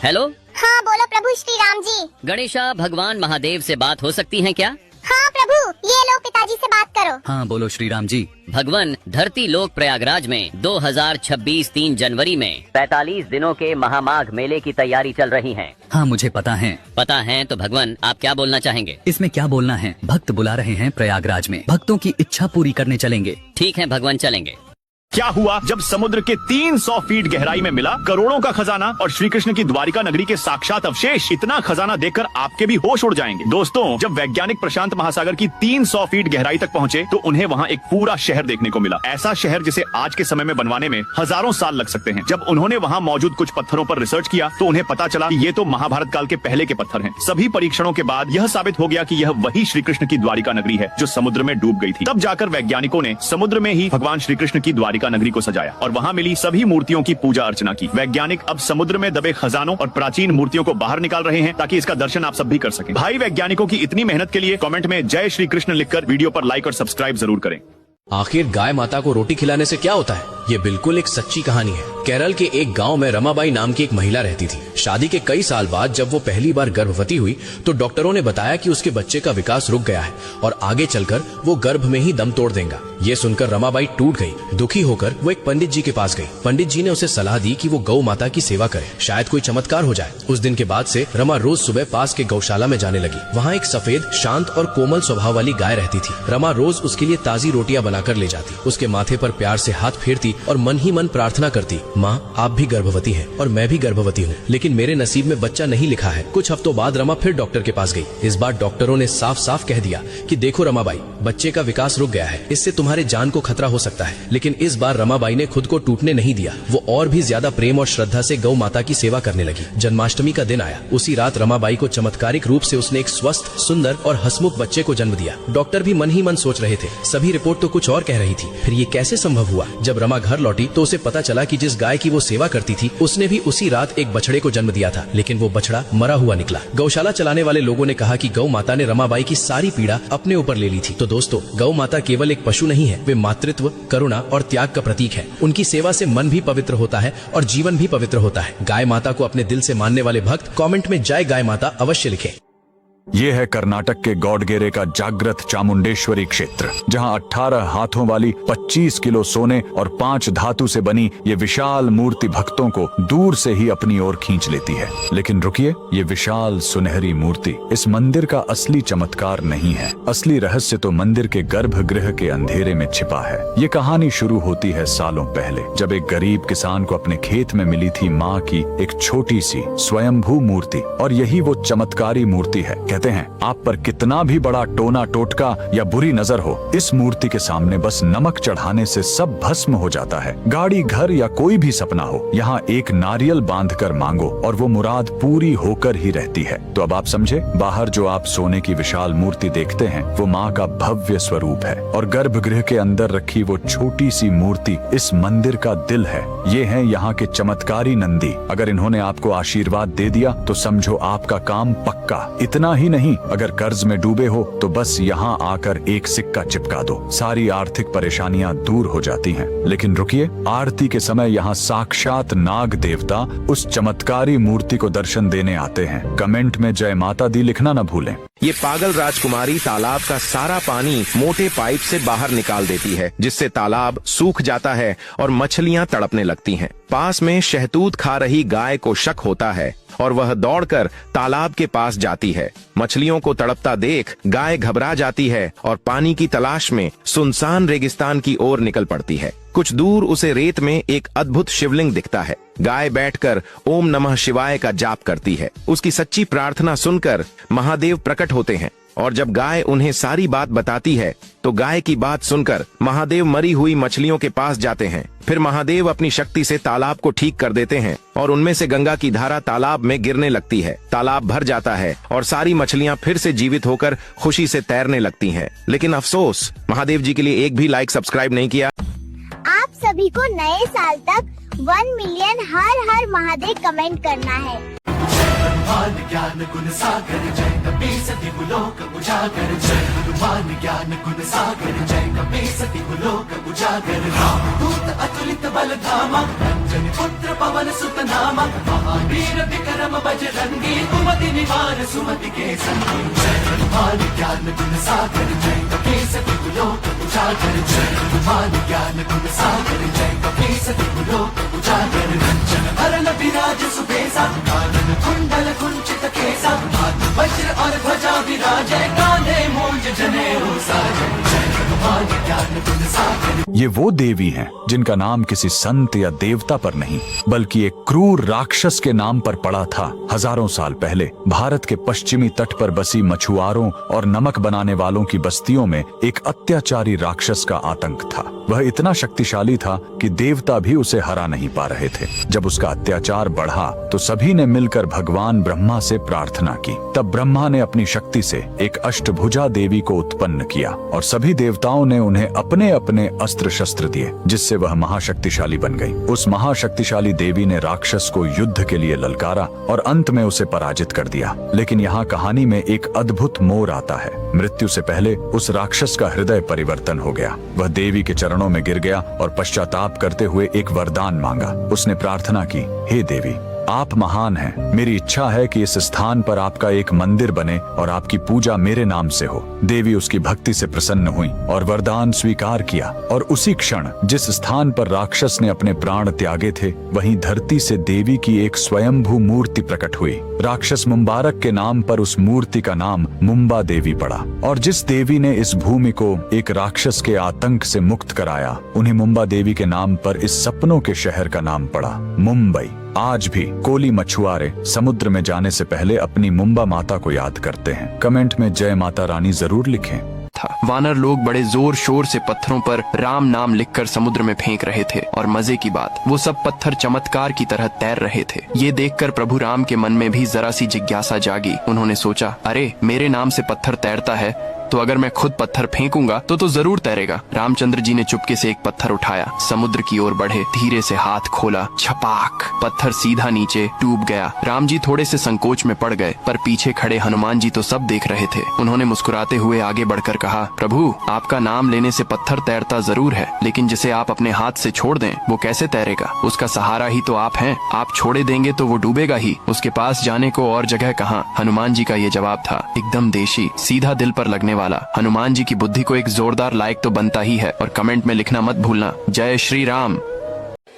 Hello. हाँ बोलो प्रभु श्री राम जी। गणेशा, भगवान महादेव से बात हो सकती है क्या? हाँ प्रभु, ये लो पिताजी से बात करो। हाँ बोलो श्री राम जी। भगवान, धरती लोक प्रयागराज में 2026 3 जनवरी में 45 दिनों के महामाघ मेले की तैयारी चल रही है। हाँ मुझे पता है। पता है तो भगवान आप क्या बोलना चाहेंगे? इसमें क्या बोलना है, भक्त बुला रहे हैं प्रयागराज में, भक्तों की इच्छा पूरी करने चलेंगे। ठीक है भगवान, चलेंगे। क्या हुआ जब समुद्र के 300 फीट गहराई में मिला करोड़ों का खजाना और श्री कृष्ण की द्वारिका नगरी के साक्षात अवशेष? इतना खजाना देखकर आपके भी होश उड़ जाएंगे। दोस्तों, जब वैज्ञानिक प्रशांत महासागर की 300 फीट गहराई तक पहुंचे तो उन्हें वहां एक पूरा शहर देखने को मिला। ऐसा शहर जिसे आज के समय में बनवाने में हजारों साल लग सकते हैं। जब उन्होंने वहां मौजूद कुछ पत्थरों पर रिसर्च किया तो उन्हें पता चला कि ये तो महाभारत काल के पहले के पत्थर हैं। सभी परीक्षणों के बाद यह साबित हो गया कि यह वही श्री कृष्ण की द्वारिका नगरी है जो समुद्र में डूब गई थी। तब जाकर वैज्ञानिकों ने समुद्र में ही भगवान श्री कृष्ण की द्वारिका नगरी को सजाया और वहां मिली सभी मूर्तियों की पूजा अर्चना की। वैज्ञानिक अब समुद्र में दबे खजानों और प्राचीन मूर्तियों को बाहर निकाल रहे हैं ताकि इसका दर्शन आप सब भी कर सकें। भाई, वैज्ञानिकों की इतनी मेहनत के लिए कमेंट में जय श्री कृष्ण लिखकर वीडियो पर लाइक और सब्सक्राइब जरूर करें। आखिर गाय माता को रोटी खिलाने से क्या होता है? ये बिल्कुल एक सच्ची कहानी है। केरल के एक गांव में रमाबाई नाम की एक महिला रहती थी। शादी के कई साल बाद जब वो पहली बार गर्भवती हुई तो डॉक्टरों ने बताया कि उसके बच्चे का विकास रुक गया है और आगे चलकर वो गर्भ में ही दम तोड़ देगा। ये सुनकर रमाबाई टूट गई। दुखी होकर वो एक पंडित जी के पास गई। पंडित जी ने उसे सलाह दी कि वो गौ माता की सेवा करे, शायद कोई चमत्कार हो जाए। उस दिन के बाद से रमा रोज सुबह पास के गौशाला में जाने लगी। वहाँ एक सफेद, शांत और कोमल स्वभाव वाली गाय रहती थी। रमा रोज उसके लिए ताजी रोटियां बनाकर ले जाती, उसके माथे पर प्यार से हाथ फेरती और मन ही मन प्रार्थना करती, माँ आप भी गर्भवती हैं और मैं भी गर्भवती हूँ, लेकिन मेरे नसीब में बच्चा नहीं लिखा है। कुछ हफ्तों बाद रमा फिर डॉक्टर के पास गई। इस बार डॉक्टरों ने साफ साफ कह दिया कि देखो रमाबाई, बच्चे का विकास रुक गया है, इससे तुम्हारे जान को खतरा हो सकता है। लेकिन इस बार रमाबाई ने खुद को टूटने नहीं दिया। वो और भी ज्यादा प्रेम और श्रद्धा से गौ माता की सेवा करने लगी। जन्माष्टमी का दिन आया। उसी रात रमाबाई को चमत्कारिक रूप से उसने एक स्वस्थ, सुंदर और हंसमुख बच्चे को जन्म दिया। डॉक्टर भी मन ही मन सोच रहे थे, सभी रिपोर्ट तो कुछ और कह रही थी। फिर ये कैसे संभव हुआ? जब रमा घर लौटी तो उसे पता चला कि जिस गाय की वो सेवा करती थी उसने भी उसी रात एक बछड़े को जन्म दिया था, लेकिन वो बछड़ा मरा हुआ निकला। गौशाला चलाने वाले लोगों ने कहा कि गौ माता ने रमाबाई की सारी पीड़ा अपने ऊपर ले ली थी। तो दोस्तों, गौ माता केवल एक पशु नहीं है, वे मातृत्व, करुणा और त्याग का प्रतीक है। उनकी सेवा से मन भी पवित्र होता है और जीवन भी पवित्र होता है। गाय माता को अपने दिल से मानने वाले भक्त कमेंट में जय गाय माता अवश्य लिखें। ये है कर्नाटक के गौडगेरे का जागृत चामुंडेश्वरी क्षेत्र, जहां 18 हाथों वाली 25 किलो सोने और 5 धातु से बनी ये विशाल मूर्ति भक्तों को दूर से ही अपनी ओर खींच लेती है। लेकिन रुकिए, ये विशाल सुनहरी मूर्ति इस मंदिर का असली चमत्कार नहीं है। असली रहस्य तो मंदिर के गर्भगृह के अंधेरे में छिपा है। ये कहानी शुरू होती है सालों पहले, जब एक गरीब किसान को अपने खेत में मिली थी माँ की एक छोटी सी स्वयंभू मूर्ति, और यही वो चमत्कारी मूर्ति है। कहते हैं, आप पर कितना भी बड़ा टोना टोटका या बुरी नजर हो, इस मूर्ति के सामने बस नमक चढ़ाने से सब भस्म हो जाता है। गाड़ी, घर या कोई भी सपना हो, यहाँ एक नारियल बांधकर मांगो और वो मुराद पूरी होकर ही रहती है। तो अब आप समझे, बाहर जो आप सोने की विशाल मूर्ति देखते हैं वो माँ का भव्य स्वरूप है, और गर्भगृह के अंदर रखी वो छोटी सी मूर्ति इस मंदिर का दिल है। ये है यहाँ के चमत्कारी नंदी। अगर इन्होंने आपको आशीर्वाद दे दिया तो समझो आपका काम पक्का। इतना ही नहीं, अगर कर्ज में डूबे हो तो बस यहाँ आकर एक सिक्का चिपका दो, सारी आर्थिक परेशानियां दूर हो जाती हैं। लेकिन रुकिए, आरती के समय यहाँ साक्षात नाग देवता उस चमत्कारी मूर्ति को दर्शन देने आते हैं। कमेंट में जय माता दी लिखना न भूलें। ये पागल राजकुमारी तालाब का सारा पानी मोटे पाइप से बाहर निकाल देती है, जिससे तालाब सूख जाता है और मछलियां तड़पने लगती हैं। पास में शहतूत खा रही गाय को शक होता है और वह दौड़कर तालाब के पास जाती है। मछलियों को तड़पता देख गाय घबरा जाती है और पानी की तलाश में सुनसान रेगिस्तान की ओर निकल पड़ती है। कुछ दूर उसे रेत में एक अद्भुत शिवलिंग दिखता है। गाय बैठकर ओम नमः शिवाय का जाप करती है। उसकी सच्ची प्रार्थना सुनकर महादेव प्रकट होते हैं, और जब गाय उन्हें सारी बात बताती है तो गाय की बात सुनकर महादेव मरी हुई मछलियों के पास जाते हैं। फिर महादेव अपनी शक्ति से तालाब को ठीक कर देते हैं और उनमें से गंगा की धारा तालाब में गिरने लगती है। तालाब भर जाता है और सारी मछलियां फिर से जीवित होकर खुशी से तैरने लगती हैं। लेकिन अफसोस, महादेव जी के लिए एक भी लाइक सब्सक्राइब नहीं किया। आप सभी को नए साल तक 1 मिलियन हर हर महादेव कमेंट करना है। हनुमान ज्ञान गुण सागर जय कपीसति गुलोक उजागर, जय हनुमान ज्ञान गुण सागर जय कपीसति गुलोक उजागर। रामदूत अतुलित बल धामा, अंजनी पुत्र पवन सुत नामा, महावीर विक्रम भुजंगी कुमति निवार सुमति के संगी जय हनुमान ज्ञान गुण सागर जय कपीसति लोक उजागर जय हनुमान ज्ञान गुण सागर जय कपीसति लोक उजागर रंजन हरन विराज सुबेसा कानन कुंडल कुंचित केसा हाथ वज्र और ध्वजा विराजय कांधे मूंज जनेऊ साजन जय हनुमान ज्ञान गुण सागर। ये वो देवी हैं जिनका नाम किसी संत या देवता पर नहीं बल्कि एक क्रूर राक्षस के नाम पर पड़ा था। हजारों साल पहले भारत के पश्चिमी तट पर बसी मछुआरों और नमक बनाने वालों की बस्तियों में एक अत्याचारी राक्षस का आतंक था। वह इतना शक्तिशाली था कि देवता भी उसे हरा नहीं पा रहे थे। जब उसका अत्याचार बढ़ा तो सभी ने मिलकर भगवान ब्रह्मा से प्रार्थना की। तब ब्रह्मा ने अपनी शक्ति से एक अष्टभुजा देवी को उत्पन्न किया और सभी देवताओं ने उन्हें अपने अपने अस्त्र शस्त्र दिए, जिससे वह महाशक्तिशाली बन गई। उस महाशक्तिशाली देवी ने राक्षस को युद्ध के लिए ललकारा और अंत में उसे पराजित कर दिया। लेकिन यहाँ कहानी में एक अद्भुत मोड़ आता है। मृत्यु से पहले उस राक्षस का हृदय परिवर्तन हो गया। वह देवी के चरणों में गिर गया और पश्चाताप करते हुए एक वरदान मांगा। उसने प्रार्थना की, हे देवी, आप महान हैं। मेरी इच्छा है कि इस स्थान पर आपका एक मंदिर बने और आपकी पूजा मेरे नाम से हो। देवी उसकी भक्ति से प्रसन्न हुई और वरदान स्वीकार किया और उसी क्षण जिस स्थान पर राक्षस ने अपने प्राण त्यागे थे वहीं धरती से देवी की एक स्वयंभू मूर्ति प्रकट हुई। राक्षस मुंबारक के नाम पर उस मूर्ति का नाम मुंबा देवी पड़ा और जिस देवी ने इस भूमि को एक राक्षस के आतंक से मुक्त कराया उन्हीं मुंबा देवी के नाम पर इस सपनों के शहर का नाम पड़ा मुंबई। आज भी कोली मछुआरे समुद्र में जाने से पहले अपनी मुंबा माता को याद करते हैं। कमेंट में जय माता रानी जरूर लिखें। वानर लोग बड़े जोर शोर से पत्थरों पर राम नाम लिखकर समुद्र में फेंक रहे थे और मजे की बात वो सब पत्थर चमत्कार की तरह तैर रहे थे। ये देखकर प्रभु राम के मन में भी जरा सी जिज्ञासा जागी। उन्होंने सोचा, अरे मेरे नाम से पत्थर तैरता है तो अगर मैं खुद पत्थर फेंकूंगा तो जरूर तैरेगा। रामचंद्र जी ने चुपके से एक पत्थर उठाया, समुद्र की ओर बढ़े, धीरे से हाथ खोला, छपाक, पत्थर सीधा नीचे डूब गया। राम जी थोड़े से संकोच में पड़ गए, पर पीछे खड़े हनुमान जी तो सब देख रहे थे। उन्होंने मुस्कुराते हुए आगे बढ़कर कहा, प्रभु आपका नाम लेने से पत्थर तैरता जरूर है, लेकिन जिसे आप अपने हाथ से छोड़ दें वो कैसे तैरेगा? उसका सहारा ही तो आप हैं। आप छोड़े देंगे तो वो डूबेगा ही, उसके पास जाने को और जगह कहाँ? हनुमान जी का ये जवाब था एकदम देशी, सीधा दिल पर लगने वाला। हनुमान जी की बुद्धि को एक जोरदार लाइक तो बनता ही है और कमेंट में लिखना मत भूलना, जय श्री राम।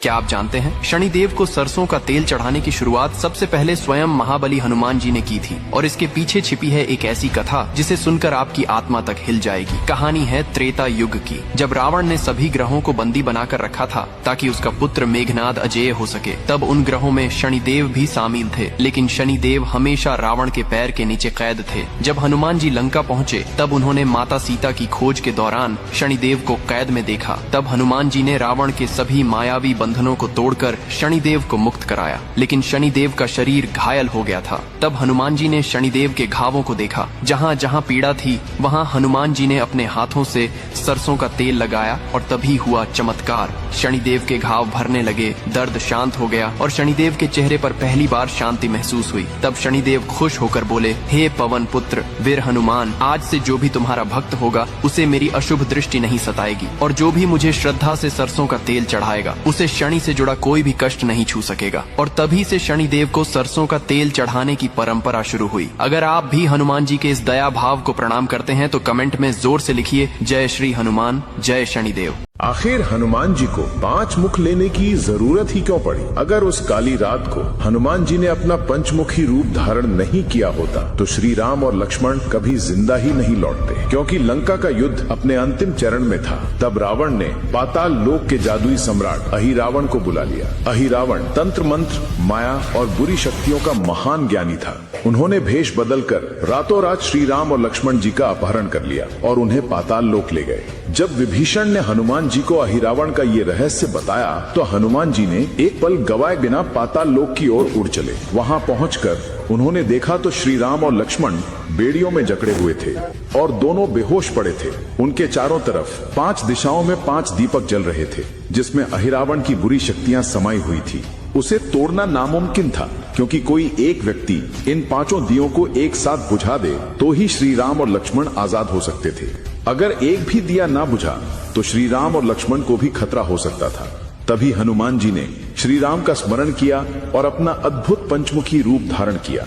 क्या आप जानते हैं शनिदेव को सरसों का तेल चढ़ाने की शुरुआत सबसे पहले स्वयं महाबली हनुमान जी ने की थी और इसके पीछे छिपी है एक ऐसी कथा जिसे सुनकर आपकी आत्मा तक हिल जाएगी। कहानी है त्रेता युग की, जब रावण ने सभी ग्रहों को बंदी बनाकर रखा था ताकि उसका पुत्र मेघनाद अजेय हो सके। तब उन ग्रहों में शनिदेव भी शामिल थे, लेकिन शनिदेव हमेशा रावण के पैर के नीचे कैद थे। जब हनुमान जी लंका पहुँचे तब उन्होंने माता सीता की खोज के दौरान शनिदेव को कैद में देखा। तब हनुमान जी ने रावण के सभी मायावी बंधनों को तोड़कर शनिदेव को मुक्त कराया, लेकिन शनिदेव का शरीर घायल हो गया था। तब हनुमान जी ने शनिदेव के घावों को देखा। जहाँ जहाँ पीड़ा थी वहाँ हनुमान जी ने अपने हाथों से सरसों का तेल लगाया और तभी हुआ चमत्कार। शनिदेव के घाव भरने लगे, दर्द शांत हो गया और शनिदेव के चेहरे पर पहली बार शांति महसूस हुई। तब शनिदेव खुश होकर बोले, हे पवन पुत्र वीर हनुमान, आज से जो भी तुम्हारा भक्त होगा उसे मेरी अशुभ दृष्टि नहीं सताएगी और जो भी मुझे श्रद्धा से सरसों का तेल चढ़ाएगा उसे शनि से जुड़ा कोई भी कष्ट नहीं छू सकेगा। और तभी से शनिदेव को सरसों का तेल चढ़ाने की परंपरा शुरू हुई। अगर आप भी हनुमान जी के इस दया भाव को प्रणाम करते हैं तो कमेंट में जोर से लिखिए, जय श्री हनुमान, जय शनिदेव। आखिर हनुमान जी को 5 मुख लेने की जरूरत ही क्यों पड़ी? अगर उस काली रात को हनुमान जी ने अपना पंचमुखी रूप धारण नहीं किया होता तो श्री राम और लक्ष्मण कभी जिंदा ही नहीं लौटते, क्योंकि लंका का युद्ध अपने अंतिम चरण में था। तब रावण ने पाताल लोक के जादुई सम्राट अहिरावण को बुला लिया। अहिरावण तंत्र मंत्र, माया और बुरी शक्तियों का महान ज्ञानी था। उन्होंने भेष बदलकर रातों रात श्री राम और लक्ष्मण जी का अपहरण कर लिया और उन्हें पाताल लोक ले गए। जब विभीषण ने हनुमान जी को अहिरावण का ये रहस्य बताया तो हनुमान जी ने एक पल गवाए बिना पाताल लोक की ओर उड़ चले। वहां पहुंचकर उन्होंने देखा तो श्री राम और लक्ष्मण बेड़ियों में जकड़े हुए थे और दोनों बेहोश पड़े थे। उनके चारों तरफ 5 दिशाओं में 5 दीपक जल रहे थे, जिसमें अहिरावण की बुरी शक्तियां समाई हुई थी। उसे तोड़ना नामुमकिन था, क्योंकि कोई एक व्यक्ति इन 5 दियों को एक साथ बुझा दे तो ही श्री राम और लक्ष्मण आजाद हो सकते थे। अगर एक भी दिया ना बुझा तो श्री राम और लक्ष्मण को भी खतरा हो सकता था। तभी हनुमान जी ने श्री राम का स्मरण किया और अपना अद्भुत पंचमुखी रूप धारण किया।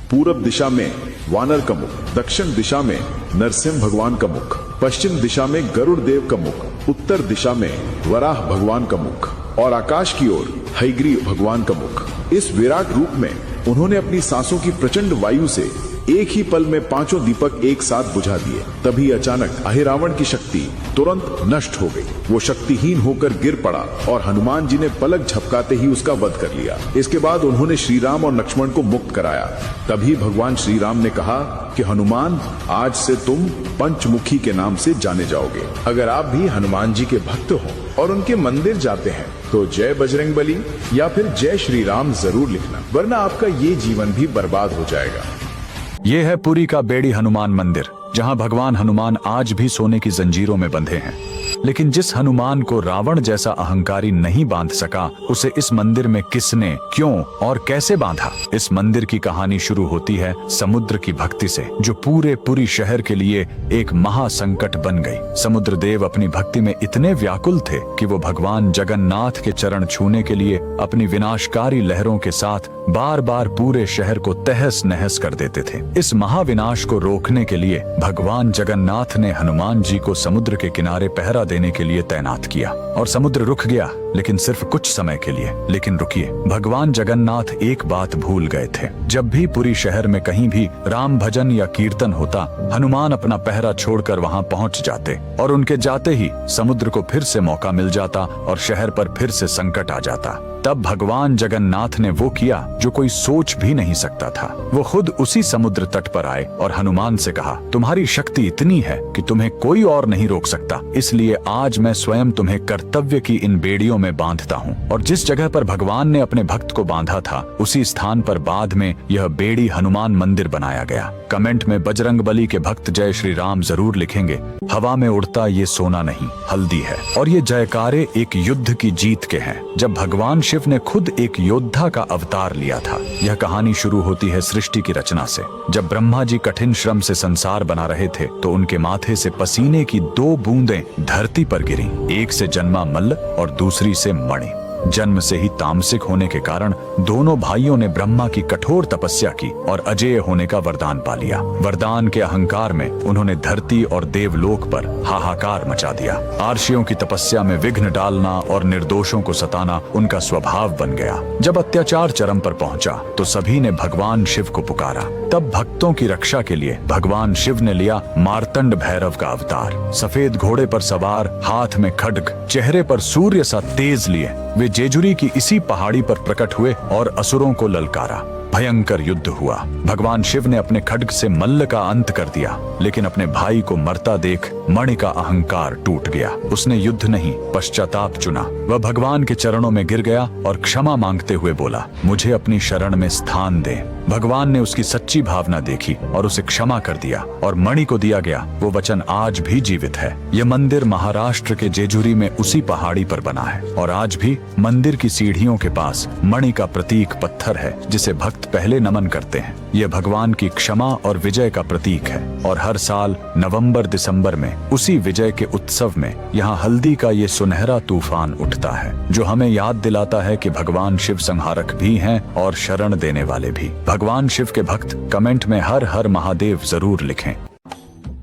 पूरब दिशा में वानर का मुख, दक्षिण दिशा में नरसिंह भगवान का मुख, पश्चिम दिशा में गरुड़ देव का मुख, उत्तर दिशा में वराह भगवान का मुख और आकाश की ओर हयग्रीव भगवान का मुख। इस विराट रूप में उन्होंने अपनी सांसों की प्रचंड वायु से एक ही पल में 5 दीपक एक साथ बुझा दिए। तभी अचानक अहिरावण की शक्ति तुरंत नष्ट हो गई। वो शक्तिहीन होकर गिर पड़ा और हनुमान जी ने पलक झपकाते ही उसका वध कर लिया। इसके बाद उन्होंने श्री राम और लक्ष्मण को मुक्त कराया। तभी भगवान श्री राम ने कहा कि हनुमान, आज से तुम पंचमुखी के नाम से जाने जाओगे। अगर आप भी हनुमान जी के भक्त हो और उनके मंदिर जाते हैं तो जय बजरंगबली या फिर जय श्री राम जरूर लिखना, वरना आपका ये जीवन भी बर्बाद हो जाएगा। ये है पुरी का बेड़ी हनुमान मंदिर, जहां भगवान हनुमान आज भी सोने की जंजीरों में बंधे हैं। लेकिन जिस हनुमान को रावण जैसा अहंकारी नहीं बांध सका, उसे इस मंदिर में किसने, क्यों और कैसे बांधा? इस मंदिर की कहानी शुरू होती है समुद्र की भक्ति से, जो पूरे पुरी शहर के लिए एक महासंकट बन गई। समुद्र देव अपनी भक्ति में इतने व्याकुल थे कि वो भगवान जगन्नाथ के चरण छूने के लिए अपनी विनाशकारी लहरों के साथ बार बार पूरे शहर को तहस नहस कर देते थे। इस महाविनाश को रोकने के लिए भगवान जगन्नाथ ने हनुमान जी को समुद्र के किनारे पहरा देने के लिए तैनात किया और समुद्र रुक गया, लेकिन सिर्फ कुछ समय के लिए। लेकिन रुकिए, भगवान जगन्नाथ एक बात भूल गए थे। जब भी पूरी शहर में कहीं भी राम भजन या कीर्तन होता, हनुमान अपना पहरा छोड़कर वहां पहुंच जाते और उनके जाते ही समुद्र को फिर से मौका मिल जाता और शहर पर फिर से संकट आ जाता। तब भगवान जगन्नाथ ने वो किया जो कोई सोच भी नहीं सकता था। वो खुद उसी समुद्र तट पर आए और हनुमान से कहा, तुम्हारी शक्ति इतनी है कि तुम्हें कोई और नहीं रोक सकता, इसलिए आज मैं स्वयं तुम्हें कर्तव्य की इन बेड़ियों में बांधता हूँ। और जिस जगह पर भगवान ने अपने भक्त को बांधा था, उसी स्थान पर बाद में यह बेड़ी हनुमान मंदिर बनाया गया। कमेंट में बजरंगबली के भक्त जय श्री राम जरूर लिखेंगे। हवा में उड़ता ये सोना नहीं, हल्दी है। और ये जयकारे एक युद्ध की जीत के हैं, जब भगवान शिव ने खुद एक योद्धा का अवतार लिया था। यह कहानी शुरू होती है सृष्टि की रचना से। जब ब्रह्मा जी कठिन श्रम से संसार बना रहे थे, तो उनके माथे से पसीने की 2 बूंदें धरती पर गिरी। एक से जन्मा मल्ल और दूसरी से मणि। जन्म से ही तामसिक होने के कारण दोनों भाइयों ने ब्रह्मा की कठोर तपस्या की और अजेय होने का वरदान पा लिया। वरदान के अहंकार में उन्होंने धरती और देवलोक पर हाहाकार मचा दिया। आर्षियों की तपस्या में विघ्न डालना और निर्दोषों को सताना उनका स्वभाव बन गया। जब अत्याचार चरम पर पहुंचा, तो सभी ने भगवान शिव को पुकारा। तब भक्तों की रक्षा के लिए भगवान शिव ने लिया मार्तंड भैरव का अवतार। सफेद घोड़े पर सवार, हाथ में खड्ग, चेहरे पर सूर्य सा तेज लिए वे जेजुरी की इसी पहाड़ी पर प्रकट हुए और असुरों को ललकारा। भयंकर युद्ध हुआ। भगवान शिव ने अपने खड्ग से मल्ल का अंत कर दिया, लेकिन अपने भाई को मरता देख मणि का अहंकार टूट गया। उसने युद्ध नहीं, पश्चाताप चुना। वह भगवान के चरणों में गिर गया और क्षमा मांगते हुए बोला, मुझे अपनी शरण में स्थान दे। भगवान ने उसकी सच्ची भावना देखी और उसे क्षमा कर दिया और मणि को दिया गया वो वचन आज भी जीवित है। यह मंदिर महाराष्ट्र के जेजुरी में उसी पहाड़ी पर बना है और आज भी मंदिर की सीढ़ियों के पास मणि का प्रतीक पत्थर है, जिसे भक्त पहले नमन करते हैं। यह भगवान की क्षमा और विजय का प्रतीक है और हर साल नवंबर दिसंबर में उसी विजय के उत्सव में यहाँ हल्दी का ये सुनहरा तूफान उठता है, जो हमें याद दिलाता है कि भगवान शिव संहारक भी हैं और शरण देने वाले भी। भगवान शिव के भक्त कमेंट में हर हर महादेव जरूर लिखें।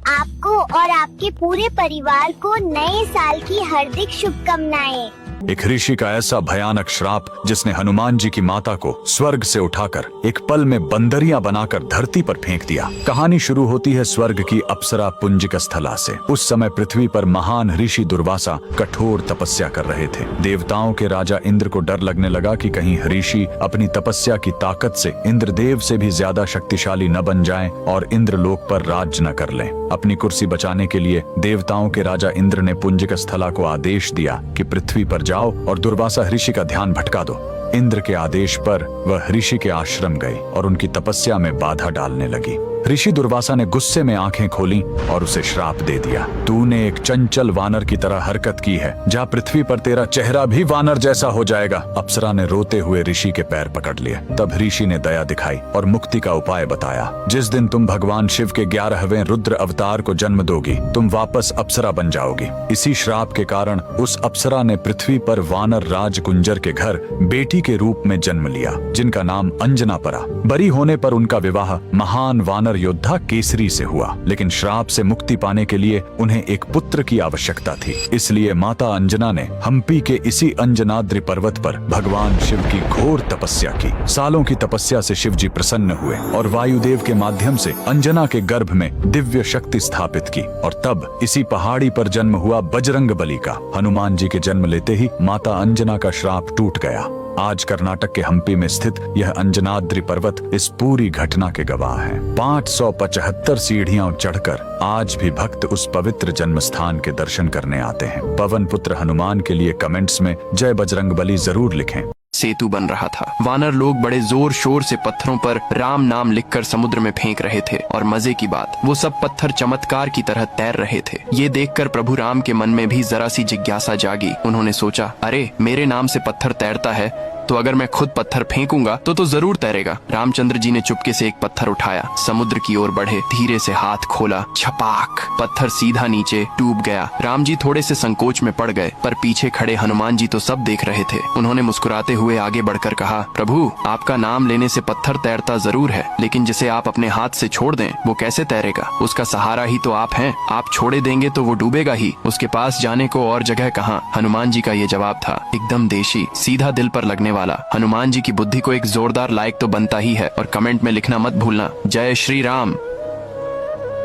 आपको और आपके पूरे परिवार को नए साल की हार्दिक शुभकामनाएं। एक ऋषि का ऐसा भयानक श्राप जिसने हनुमान जी की माता को स्वर्ग से उठाकर एक पल में बंदरियां बनाकर धरती पर फेंक दिया। कहानी शुरू होती है स्वर्ग की अप्सरा पुंजिक स्थला से। उस समय पृथ्वी पर महान ऋषि दुर्वासा कठोर तपस्या कर रहे थे। देवताओं के राजा इंद्र को डर लगने लगा कि कहीं ऋषि अपनी तपस्या की ताकत से इंद्रदेव से भी ज्यादा शक्तिशाली न बन जाएं और इंद्रलोक पर राज न कर लें। अपनी कुर्सी बचाने के लिए देवताओं के राजा इंद्र ने पुंजिक स्थला को आदेश दिया कि पृथ्वी पर जाओ और दुर्वासा ऋषि का ध्यान भटका दो। इंद्र के आदेश पर वह ऋषि के आश्रम गए और उनकी तपस्या में बाधा डालने लगी। ऋषि दुर्वासा ने गुस्से में आंखें खोली और उसे श्राप दे दिया। तूने एक चंचल वानर की तरह हरकत की है, जा पृथ्वी पर तेरा चेहरा भी वानर जैसा हो जाएगा। अप्सरा ने रोते हुए ऋषि के पैर पकड़ लिए। तब ऋषि ने दया दिखाई और मुक्ति का उपाय बताया। जिस दिन तुम भगवान शिव के 11वें रुद्र अवतार को जन्म दोगी, तुम वापस अप्सरा बन जाओगी। इसी श्राप के कारण उस अप्सरा ने पृथ्वी पर वानर राज कुंजर के घर बेटी के रूप में जन्म लिया, जिनका नाम अंजना पड़ा। बरी होने पर उनका विवाह महान वानर योद्धा केसरी से हुआ, लेकिन श्राप से मुक्ति पाने के लिए उन्हें एक पुत्र की आवश्यकता थी। इसलिए माता अंजना ने हम्पी के इसी अंजनाद्रि पर्वत पर भगवान शिव की घोर तपस्या की। सालों की तपस्या से शिव जी प्रसन्न हुए और वायुदेव के माध्यम से अंजना के गर्भ में दिव्य शक्ति स्थापित की। और तब इसी पहाड़ी पर जन्म हुआ बजरंग बली का। हनुमान जी के जन्म लेते ही माता अंजना का श्राप टूट गया। आज कर्नाटक के हम्पी में स्थित यह अंजनाद्रि पर्वत इस पूरी घटना के गवाह है। 575 सीढ़ियां चढ़कर आज भी भक्त उस पवित्र जन्म स्थान के दर्शन करने आते हैं। पवन पुत्र हनुमान के लिए कमेंट्स में जय बजरंग बली जरूर लिखें। सेतु बन रहा था। वानर लोग बड़े जोर शोर से पत्थरों पर राम नाम लिखकर समुद्र में फेंक रहे थे और मजे की बात, वो सब पत्थर चमत्कार की तरह तैर रहे थे। ये देखकर प्रभु राम के मन में भी जरा सी जिज्ञासा जागी। उन्होंने सोचा, अरे मेरे नाम से पत्थर तैरता है तो अगर मैं खुद पत्थर फेंकूंगा तो जरूर तैरेगा। रामचंद्र जी ने चुपके से एक पत्थर उठाया, समुद्र की ओर बढ़े, धीरे से हाथ खोला, छपाक, पत्थर सीधा नीचे डूब गया। राम जी थोड़े से संकोच में पड़ गए, पर पीछे खड़े हनुमान जी तो सब देख रहे थे। उन्होंने मुस्कुराते हुए आगे बढ़कर कहा, प्रभु आपका नाम लेने से पत्थर तैरता जरूर है, लेकिन जिसे आप अपने हाथ से छोड़ दें वो कैसे तैरेगा? उसका सहारा ही तो आप हैं। आप छोड़े देंगे तो वो डूबेगा ही, उसके पास जाने को और जगह कहाँ? हनुमान जी का ये जवाब था एकदम देशी, सीधा दिल पर लगने वाला। हनुमान जी की बुद्धि को एक जोरदार लाइक तो बनता ही है, और कमेंट में लिखना मत भूलना, जय श्री राम।